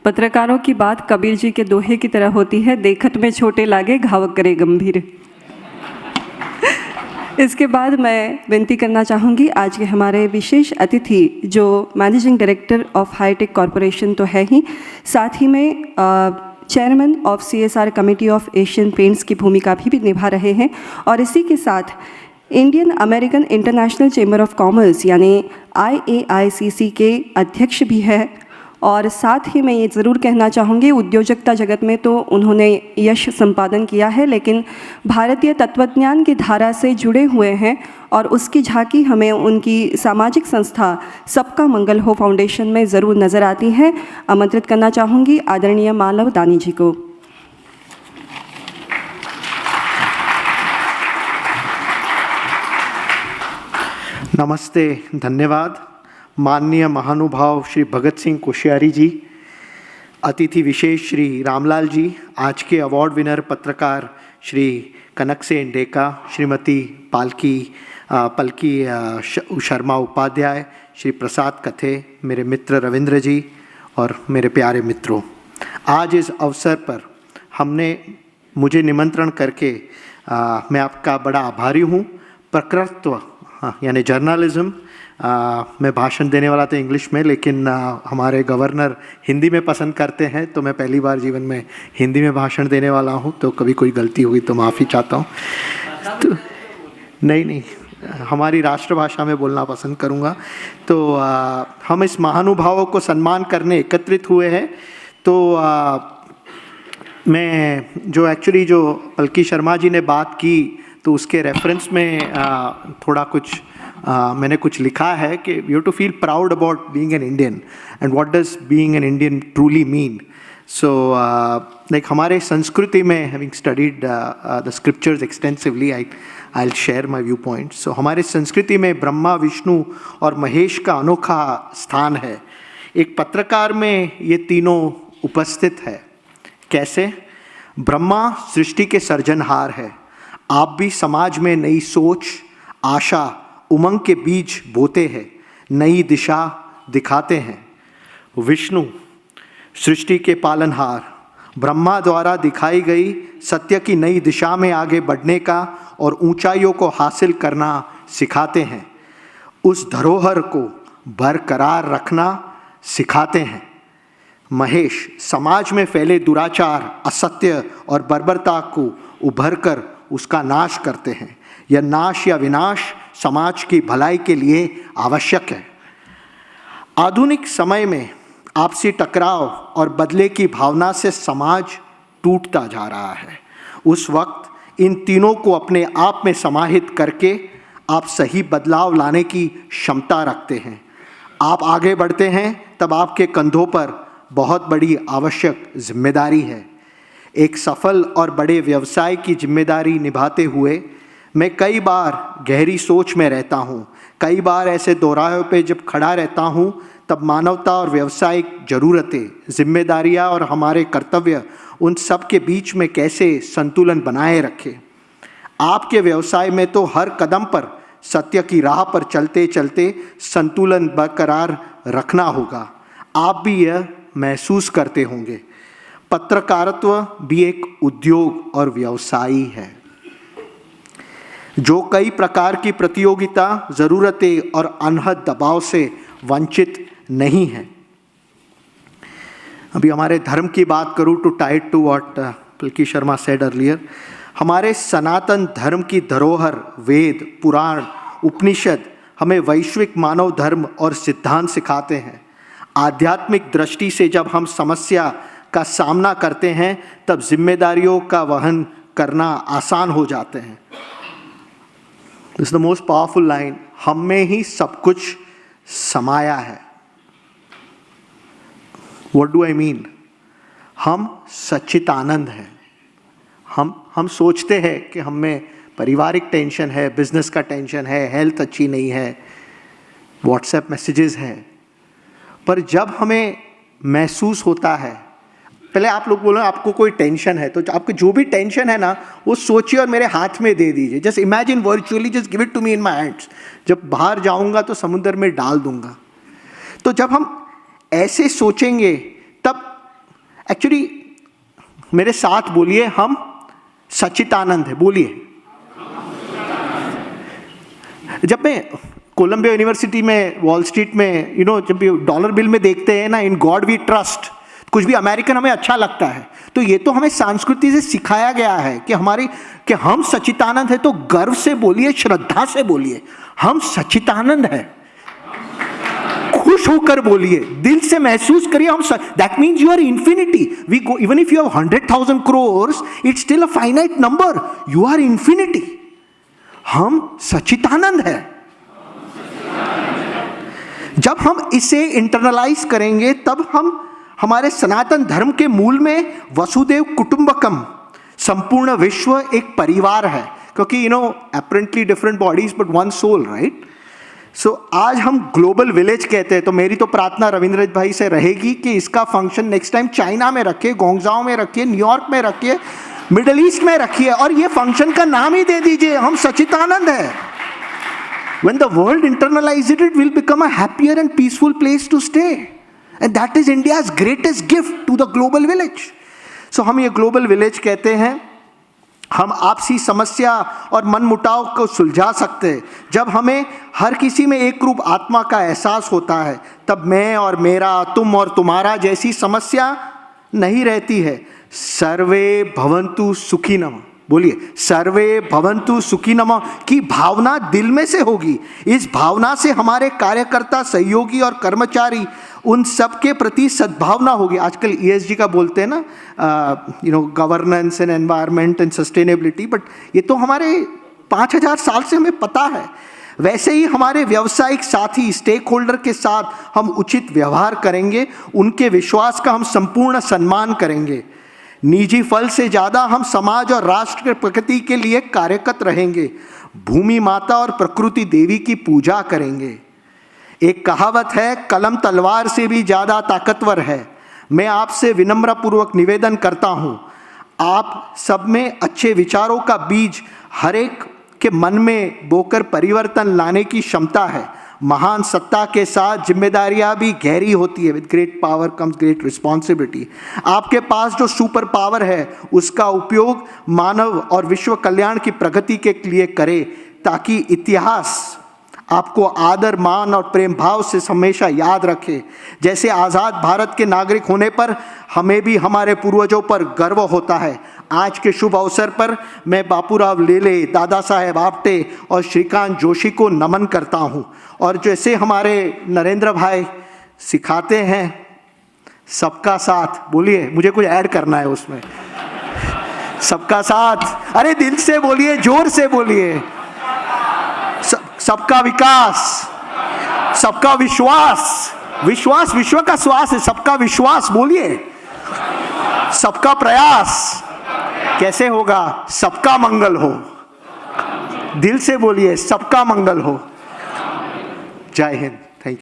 पत्रकारों की बात कबीर जी के दोहे की तरह होती है, देखत में छोटे लागे घावक करे गंभीर। इसके बाद मैं विनती करना चाहूँगी आज के हमारे विशेष अतिथि जो managing director of hitech corporation तो है ही, साथ ही में chairman of CSR committee of Asian Paints की भूमिका भी निभा रहे हैं और इसी के साथ Indian American international chamber of commerce यानी IAICC के अध्यक्ष भी है। और साथ ही मैं ये ज़रूर कहना चाहूँगी, उद्योजकता जगत में तो उन्होंने यश संपादन किया है, लेकिन भारतीय तत्वज्ञान की धारा से जुड़े हुए हैं और उसकी झांकी हमें उनकी सामाजिक संस्था सबका मंगल हो फाउंडेशन में ज़रूर नज़र आती है। आमंत्रित करना चाहूँगी आदरणीय मालव दानी जी को। नमस्ते, धन्यवाद। माननीय महानुभाव श्री भगत सिंह कोश्यारी जी, अतिथि विशेष श्री रामलाल जी, आज के अवार्ड विनर पत्रकार श्री कनक सेन डेका, श्रीमती पलकी शर्मा उपाध्याय, श्री प्रसाद कथे, मेरे मित्र रविंद्र जी और मेरे प्यारे मित्रों, आज इस अवसर पर मुझे निमंत्रण करके मैं आपका बड़ा आभारी हूँ। प्रकृत्व यानी जर्नलिज्म, मैं भाषण देने वाला था इंग्लिश में, लेकिन हमारे गवर्नर हिंदी में पसंद करते हैं, तो मैं पहली बार जीवन में हिंदी में भाषण देने वाला हूं, तो कभी कोई गलती हुई तो माफ़ी चाहता हूं। तो नहीं, हमारी राष्ट्रभाषा में बोलना पसंद करूंगा। तो हम इस महानुभावों को सम्मान करने एकत्रित हुए हैं। तो मैं जो पलकी शर्मा जी ने बात की, तो उसके रेफरेंस में थोड़ा कुछ मैंने कुछ लिखा है कि you to feel proud about being an Indian and what does being an Indian truly mean. So like हमारे संस्कृति में, having studied the scriptures extensively, I will share my view points. So हमारे संस्कृति में ब्रह्मा, विष्णु और महेश का अनोखा स्थान है। एक पत्रकार में ये तीनों उपस्थित है। कैसे? ब्रह्मा सृष्टि के सृजनहार है। आप भी समाज में नई सोच, आशा, उमंग के बीज बोते हैं, नई दिशा दिखाते हैं। विष्णु सृष्टि के पालनहार, ब्रह्मा द्वारा दिखाई गई सत्य की नई दिशा में आगे बढ़ने का और ऊंचाइयों को हासिल करना सिखाते हैं। उस धरोहर को बरकरार रखना सिखाते हैं। महेश समाज में फैले दुराचार, असत्य और बर्बरता को उभरकर उसका नाश करते हैं। यह नाश या विनाश समाज की भलाई के लिए आवश्यक है। आधुनिक समय में आपसी टकराव और बदले की भावना से समाज टूटता जा रहा है। उस वक्त इन तीनों को अपने आप में समाहित करके आप सही बदलाव लाने की क्षमता रखते हैं। आप आगे बढ़ते हैं तब आपके कंधों पर बहुत बड़ी आवश्यक जिम्मेदारी है। एक सफल और बड़े व्यवसाय की जिम्मेदारी निभाते हुए मैं कई बार गहरी सोच में रहता हूँ। कई बार ऐसे दोराहों पे जब खड़ा रहता हूँ, तब मानवता और व्यावसायिक ज़रूरतें, जिम्मेदारियाँ और हमारे कर्तव्य, उन सब के बीच में कैसे संतुलन बनाए रखें। आपके व्यवसाय में तो हर कदम पर सत्य की राह पर चलते चलते संतुलन बरकरार रखना होगा। आप भी यह महसूस करते होंगे। पत्रकारित्व भी एक उद्योग और व्यवसाय है जो कई प्रकार की प्रतियोगिता, ज़रूरतें और अनहद दबाव से वंचित नहीं है। अभी हमारे धर्म की बात करूँ, to tied to what Palki Sharma said earlier, हमारे सनातन धर्म की धरोहर वेद, पुराण, उपनिषद हमें वैश्विक मानव धर्म और सिद्धांत सिखाते हैं। आध्यात्मिक दृष्टि से जब हम समस्या का सामना करते हैं, तब जिम्मेदारियों का वहन करना आसान हो जाते हैं। This is the most powerful line, हम में ही सब कुछ समाया है। What do I mean? हम सच्चिदानंद हैं। हम सोचते हैं कि हम में पारिवारिक टेंशन है, बिजनेस का टेंशन है, हेल्थ अच्छी नहीं है, व्हाट्सएप मैसेजेस हैं, पर जब हमें महसूस होता है, पहले आप लोग बोलो आपको कोई टेंशन है, तो आपको जो भी टेंशन है ना, वो सोचिए और मेरे हाथ में दे दीजिए। Just imagine virtually, just give it to me in my hands. जब बाहर जाऊंगा तो समुद्र में डाल दूंगा। तो जब हम ऐसे सोचेंगे, तब एक्चुअली मेरे साथ बोलिए, हम सच्चिदानंद है, बोलिए। जब मैं कोलंबिया यूनिवर्सिटी में, वॉल स्ट्रीट में, जब भी डॉलर बिल में देखते हैं ना, इन गॉड वी ट्रस्ट, कुछ भी अमेरिकन हमें अच्छा लगता है, तो ये तो हमें संस्कृति से सिखाया गया है कि हम सच्चिदानंद है, तो गर्व से बोलिए, श्रद्धा से बोलिए, हम सच्चिदानंद है, खुश होकर बोलिए, दिल से महसूस करिए, हम that means you are infinity. We go, even if you have 100,000 crores, it's still a finite number, you are infinity, हम सच्चिदानंद है। जब हम इसे इंटरनलाइज करेंगे तब हम हमारे सनातन धर्म के मूल में वसुदेव कुटुंबकम, संपूर्ण विश्व एक परिवार है, क्योंकि apparently different bodies but one soul, right. So आज हम ग्लोबल विलेज कहते हैं, तो मेरी तो प्रार्थना रविंद्र भाई से रहेगी कि इसका फंक्शन नेक्स्ट टाइम चाइना में रखिए, गोंगजाओ में रखिए, न्यूयॉर्क में रखिए, मिडल ईस्ट में रखिए, और ये फंक्शन का नाम ही दे दीजिए, हम सच्चिदानंद है। When the world internalizes it, it will become a happier and peaceful place to stay. And that is India's greatest gift to the global village. So हम ये global village कहते हैं। हम आपसी समस्या और मनमुटाव को सुलझा सकते हैं जब हमें हर किसी में एक रूप आत्मा का एहसास होता है, तब मैं और मेरा, तुम और तुम्हारा जैसी समस्या नहीं रहती है। सर्वे भवन्तु सुखिनः, बोलिए, सर्वे भवन्तु सुखिनः की भावना दिल में से होगी। इस भावना से हमारे कार्यकर्ता, सहयोगी और कर्मचारी, उन सब के प्रति सद्भावना होगी। आजकल ESG का बोलते हैं ना, governance and environment and sustainability, but ये तो हमारे 5000 साल से हमें पता है। वैसे ही हमारे व्यावसायिक साथी, स्टेक होल्डर के साथ हम उचित व्यवहार करेंगे, उनके विश्वास का हम संपूर्ण सम्मान करेंगे। निजी फल से ज़्यादा हम समाज और राष्ट्र के प्रगति के लिए कार्यरत रहेंगे। भूमि माता और प्रकृति देवी की पूजा करेंगे। एक कहावत है, कलम तलवार से भी ज़्यादा ताकतवर है। मैं आपसे विनम्रपूर्वक निवेदन करता हूँ, आप सब में अच्छे विचारों का बीज हर एक के मन में बोकर परिवर्तन लाने की क्षमता है। महान सत्ता के साथ जिम्मेदारियां भी गहरी होती है। With great power comes great responsibility. आपके पास जो सुपर पावर है, उसका उपयोग मानव और विश्व कल्याण की प्रगति के लिए करें, ताकि इतिहास आपको आदर, मान और प्रेम भाव से हमेशा याद रखे। जैसे आज़ाद भारत के नागरिक होने पर हमें भी हमारे पूर्वजों पर गर्व होता है। आज के शुभ अवसर पर मैं बापूराव लेले, दादा साहेब आप्टे और श्रीकांत जोशी को नमन करता हूँ। और जैसे हमारे नरेंद्र भाई सिखाते हैं, सबका साथ, बोलिए, मुझे कुछ ऐड करना है उसमें, सबका साथ, अरे दिल से बोलिए, जोर से बोलिए, सबका विकास, सबका विश्वास, विश्वास विश्व का श्वास है, सबका विश्वास, बोलिए, सबका प्रयास, कैसे होगा, सबका मंगल हो। दिल से बोलिए, सबका मंगल हो। जय हिंद।